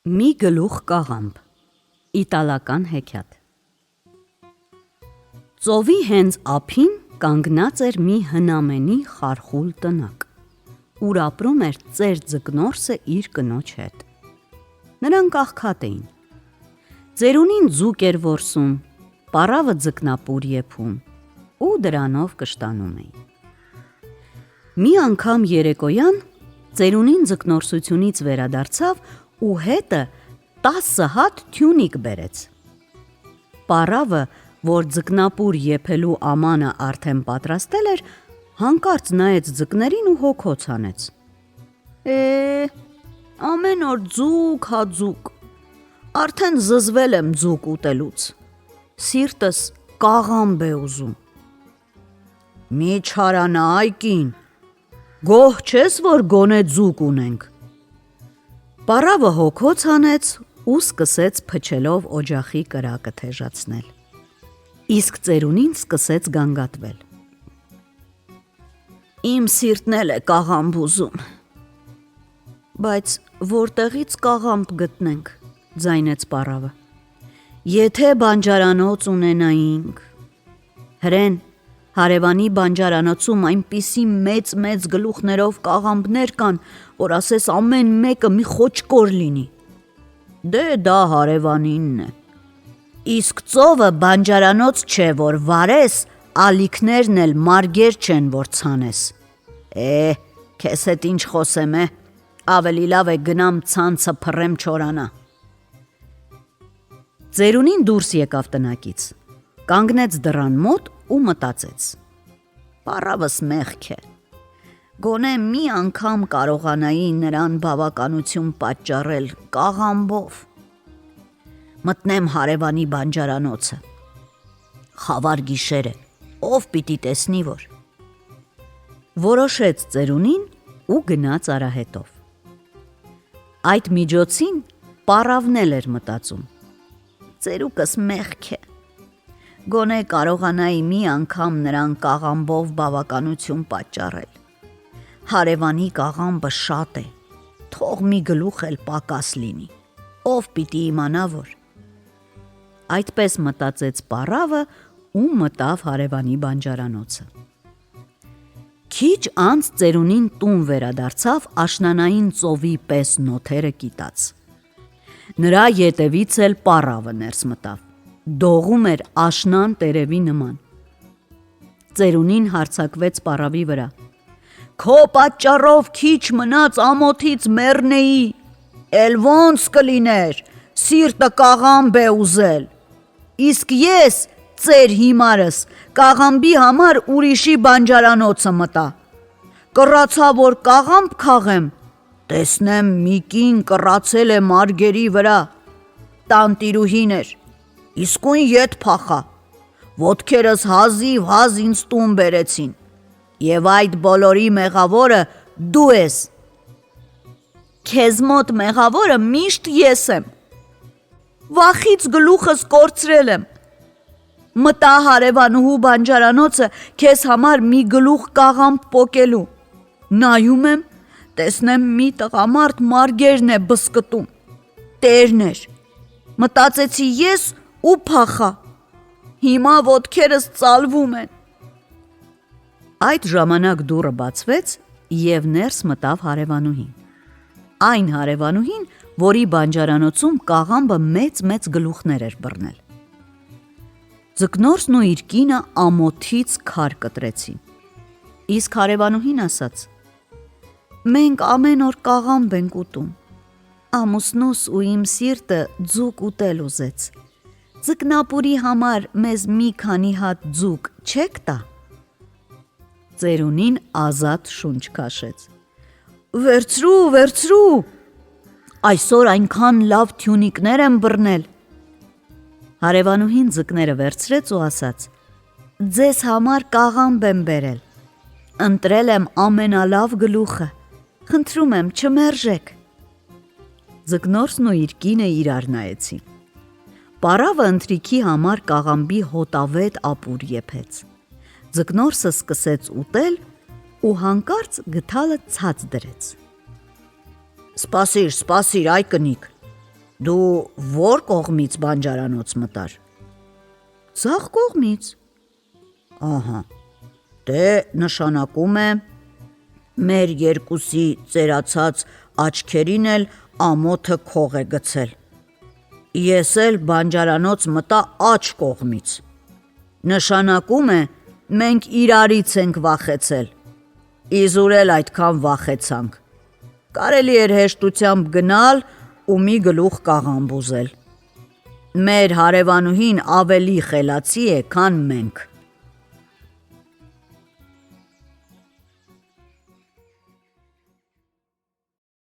Մի գլուխ կաղամբ, իտալական հեքիաթ։ Ծովի հենց ափին կանգնած էր մի հնամենի խարխուլ տնակ, ուր ապրում էր ծեր ձկնորսը իր կնոջ հետ։ Նրանք աղքատ էին։ Ծերունին ձուկ էր որսում, պառավը ձկնապուր եփում ու դրանով կշտանում էին։ Մի անգամ երեկոյան ծերունին ձկնորսությունից վերադարձավ ու հետը 10 հատ թյունիկ բերեց։ Պառավը, որ ձկնապուր եփելու ամանը արդեն պատրաստել էր, հանկարծ նայեց ձկներին ու հոգոց հանեց. Ամեն օր ձուկ հա ձուկ, արդեն զզվել եմ ձուկ ուտելուց, սիրտս կաղամբ է ուզում։ Մի չարանա այ կին, գոհ չես, որ գոնե ձուկ ունենք։ Պառավը հոգոց հանեց ու սկսեց փչելով օջախի կրակը թեժացնել, իսկ ծերունին սկսեց գանգատվել։ Իմ սիրտն էլ է կաղամբ ուզում, բայց որտեղից կաղամբ գտնենք, ձայնեց պառավը։ Եթե բանջարանոց ունենայինք, հրեն, հարևանի բանջարանոցում այնպիսի մեծ գլուխներով կաղամբներ կան, որ ասես ամեն մեկը մի խոճկոր լինի։ Դե դա հարևանինն է։ Իսկ ծովը բանջարանոց չէ, որ վարես, ալիքներն էլ մարգեր չեն, որ ցանես։ Քեզ հետ ինչ խոսեմ է, ավելի լավ է գնամ ցանցը փռեմ չորանա։ Ծերունին դուրս եկավ տնակից, կանգնեց դռան մոտ ու մտածեց. Պառավս մեղք է, գոնե մի անգամ կարողանայի նրան բավականություն պատճառել կաղամբով։ Մտնեմ հարևանի բանջարանոցը, խավար գիշեր է, ով պիտի տեսնի որ։ Որոշեց ծերունին ու գնաց արահետով։ Այդ միջոցին պառավն էլ էր մտածում. ծերուկս մեղք է, գոնե կարողանայի մի անգամ նրան կաղամբով բավականություն պատճառել։ Հարևանի կաղամբը շատ է, թող մի գլուխ էլ պակաս լինի, ով պիտի իմանա որ։ Այդպես մտածեց պառավը ու մտավ հարևանի բանջարանոցը։ Քիչ անց ծերունին տուն վերադարձավ աշնանային ծովի պես նոթերը կիտած։ Նրա ետևից էլ պառավը ներս մտավ, դողում էր աշնան տերևի նման։ Ծերունին հարձակվեց պառավի վրա. Քո պատճառով քիչ մնաց ամոթից մեռնեի, էլ ոնց կլիներ, սիրտը կաղամբ է ուզել, իսկ ես, ծեր հիմարս, կաղամբի համար ուրիշի բանջարանոցը մտա, կռացա, որ կաղամբ քաղեմ, տեսնեմ մի կին կռացել է մարգերի վրա, տանտիրուհին էր, իսկույն ետ փախա, ոտքերս հազիվ ինձ տուն բերեցին, և այդ բոլորի մեղավորը դու ես։ Քեզ մոտ մեղավորը միշտ ես եմ, վախից գլուխս կորցրել եմ, մտա հարևանուհու բանջարանոցը քեզ համար մի գլուխ կաղամբ պոկելու, նայում եմ, տեսնեմ մի տղամարդ մարգերն է բսկտում, տերն էր, մտածեցի ես ու փախա, հիմա ոտքերս ծալվում են։ Այդ ժամանակ դուռը բացվեց և ներս մտավ հարևանուհին։ Այն հարևանուհին, որի բանջարանոցում կաղամբը մեծ գլուխներ էր բռնել։ Ձկնորսն ու իր կինը ամոթից քար կտրեցին, իսկ հարևանուհին ասաց. Մենք ամեն օր կաղամբ ենք ուտում, ամուսնուս ու իմ սիրտը ձուկ ուտել ուզեց, ձկնապուրի համար մեզ մի քանի հատ ձուկ չեք տա։ Ծերունին ազատ շունչ քաշեց. Վերցրու, այսօր այնքան լավ թյունիկներ եմ բռնել։ Հարևանուհին ձկները վերցրեց ու ասաց. Ձեզ համար կաղամբ եմ բերել, ընտրել եմ ամենալավ գլուխը, խնդրում եմ չմերժեք։ Ձկնորսն ու իր կինը իրար նայեցին։ Պառավը ընթրիքի համար կաղամբի հոտավետ ապուր եփեց։ Ձկնորսը սկսեց ուտել ու հանկարծ գդալը ցած դրեց։ Սպասիր, այ կնիկ, Դու ո՞ր կողմից բանջարանոց մտար։ Ձախ կողմից։ Ահա, դե նշանակում է մեր երկուսի ծերացած աչքերին էլ ամոթը քող է գցել։ Ես էլ բանջարանոց մտա աջ կողմից։ Նշանակում է մենք իրարից ենք վախեցել։ Իզուր էլ այդքան վախեցանք։ Կարելի էր հեշտությամբ գնալ ու մի գլուխ կաղամբ ուզել։ Մեր հարևանուհին ավելի խելացի է, քան մենք։